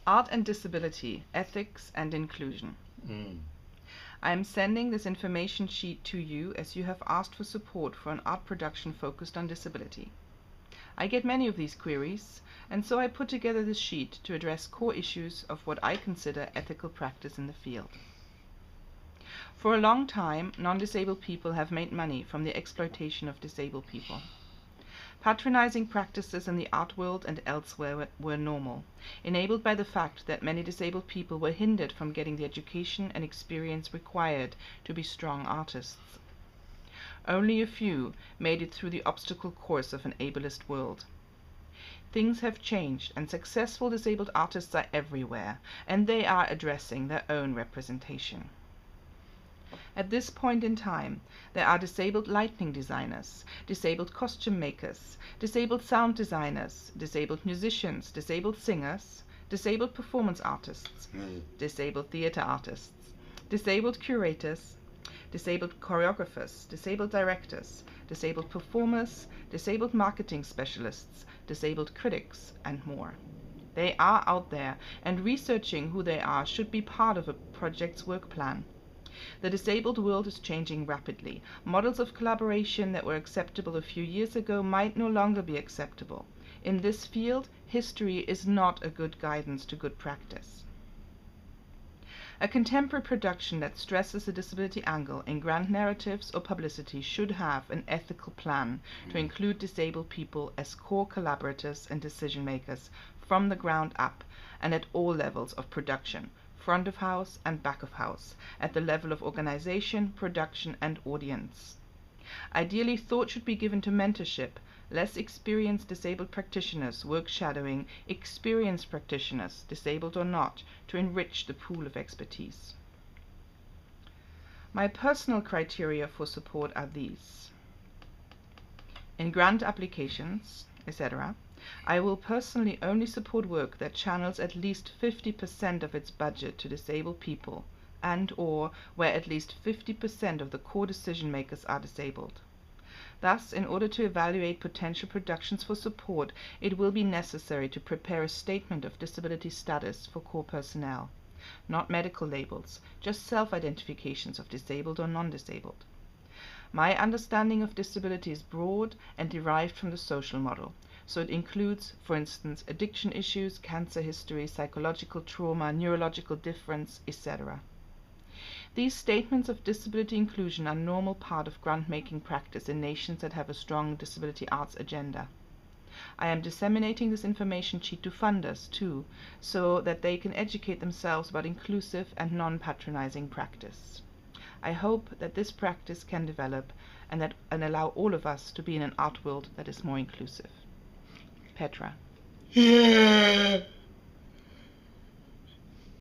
Art and Disability, Ethics and Inclusion. I am sending this information sheet to you as you have asked for support for an art production focused on disability. I get many of these queries, and so I put together this sheet to address core issues of what I consider ethical practice in the field. For a long time, non-disabled people have made money from the exploitation of disabled people. Patronizing practices in the art world and elsewhere were normal, enabled by the fact that many disabled people were hindered from getting the education and experience required to be strong artists. Only a few made it through the obstacle course of an ableist world. Things have changed, and successful disabled artists are everywhere, and they are addressing their own representation. At this point in time, there are disabled lighting designers, disabled costume makers, disabled sound designers, disabled musicians, disabled singers, disabled performance artists, disabled theater artists, disabled curators, disabled choreographers, disabled directors, disabled performers, disabled marketing specialists, disabled critics, and more. They are out there, and researching who they are should be part of a project's work plan. The disabled world is changing rapidly. Models of collaboration that were acceptable a few years ago might no longer be acceptable. In this field, history is not a good guidance to good practice. A contemporary production that stresses the disability angle in grand narratives or publicity should have an ethical plan to include disabled people as core collaborators and decision makers from the ground up and at all levels of production, front of house and back of house, at the level of organization, production, and audience. Ideally, thought should be given to mentorship. Less experienced disabled practitioners work shadowing experienced practitioners, disabled or not, to enrich the pool of expertise. My personal criteria for support are these. In grant applications, etc., I will personally only support work that channels at least 50% of its budget to disabled people and/or where at least 50% of the core decision makers are disabled. Thus, in order to evaluate potential productions for support, it will be necessary to prepare a statement of disability status for core personnel. Not medical labels, just self-identifications of disabled or non-disabled. My understanding of disability is broad and derived from the social model, so it includes, for instance, addiction issues, cancer history, psychological trauma, neurological difference, etc. These statements of disability inclusion are a normal part of grant-making practice in nations that have a strong disability arts agenda. I am disseminating this information sheet to funders, too, so that they can educate themselves about inclusive and non-patronizing practice. I hope that this practice can develop and allow all of us to be in an art world that is more inclusive. Petra. Yeah.